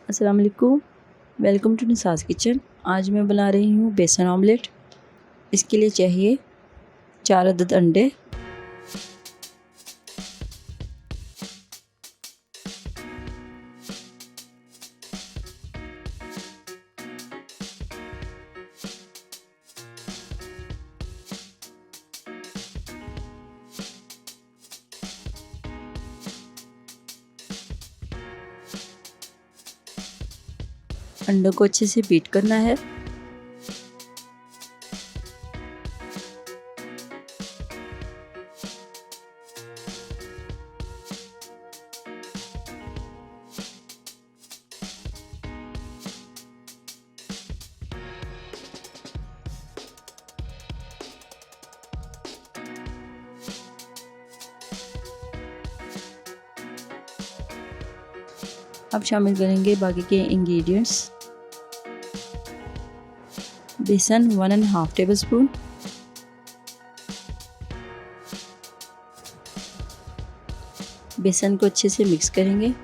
अस्सलाम वालेकुम, welcome to निसास kitchen. आज मैं बना रही हूँ बेसन ऑमलेट। इसके लिए चाहिए 4 अदद अंडे, अंडों को अच्छे से बीट करना है। अब शामिल करेंगे बाकी के इंग्रेडिएंट्स। बेसन 1.5 टेबल स्पून, बेसन को अच्छे से मिक्स करेंगे।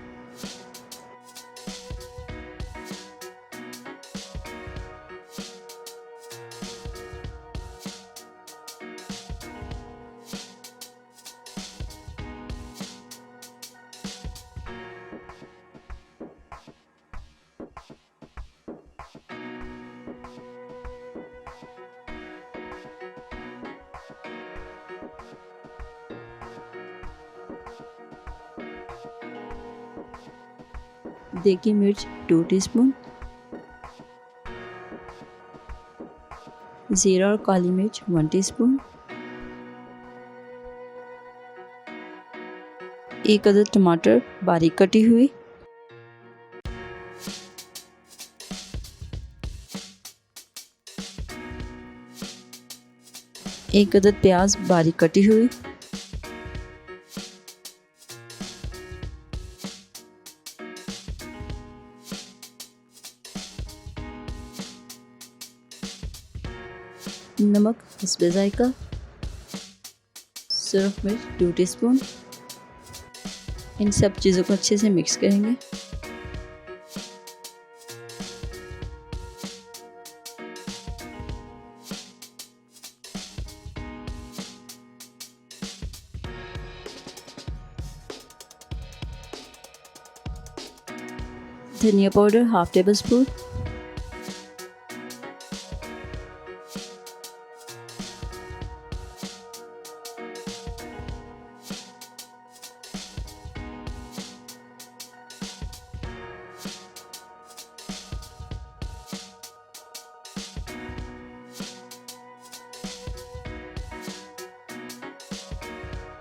देगी मिर्च 2 टीस्पून, जीरा और काली मिर्च 1 टीस्पून, 1 अदद टमाटर बारीक कटी हुई, एक अदद प्याज बारीक कटी हुई, नमक हस्बे जायका, सुरख मिर्च 2 टीस्पून। इन सब चीज़ों को अच्छे से मिक्स करेंगे। धनिया पाउडर 1/2 टेबल स्पून,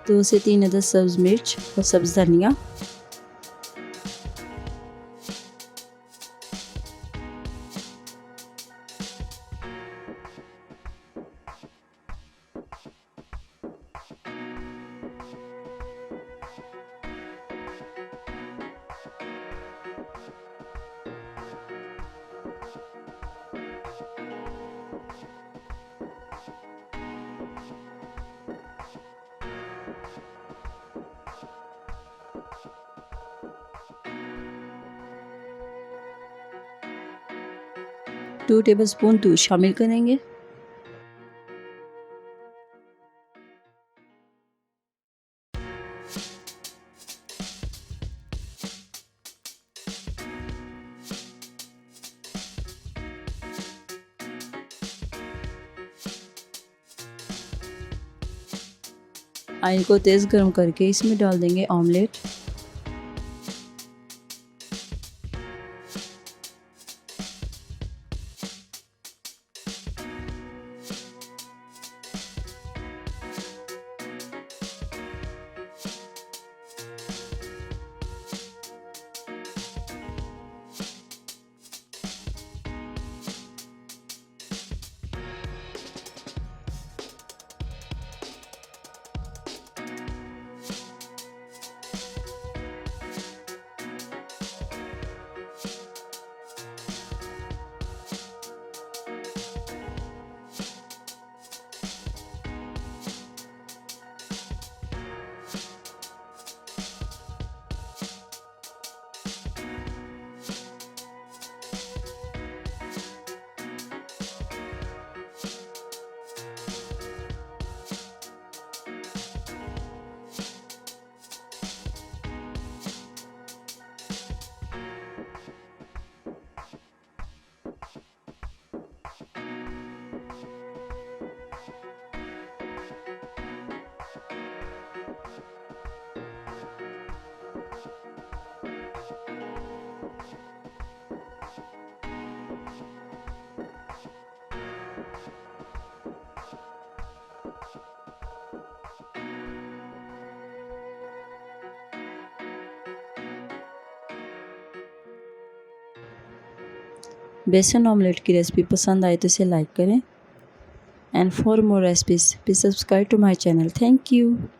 दो से 3 अदद सब्ज़ मिर्च और सब्ज़ धनिया, टू टेबल स्पून दूध शामिल करेंगे। ऑयल को तेज़ गर्म करके इसमें डाल देंगे ऑमलेट। बेसन ऑमलेट की रेसिपी पसंद आए तो इसे लाइक करें। And for more recipes please subscribe to my channel. Thank you.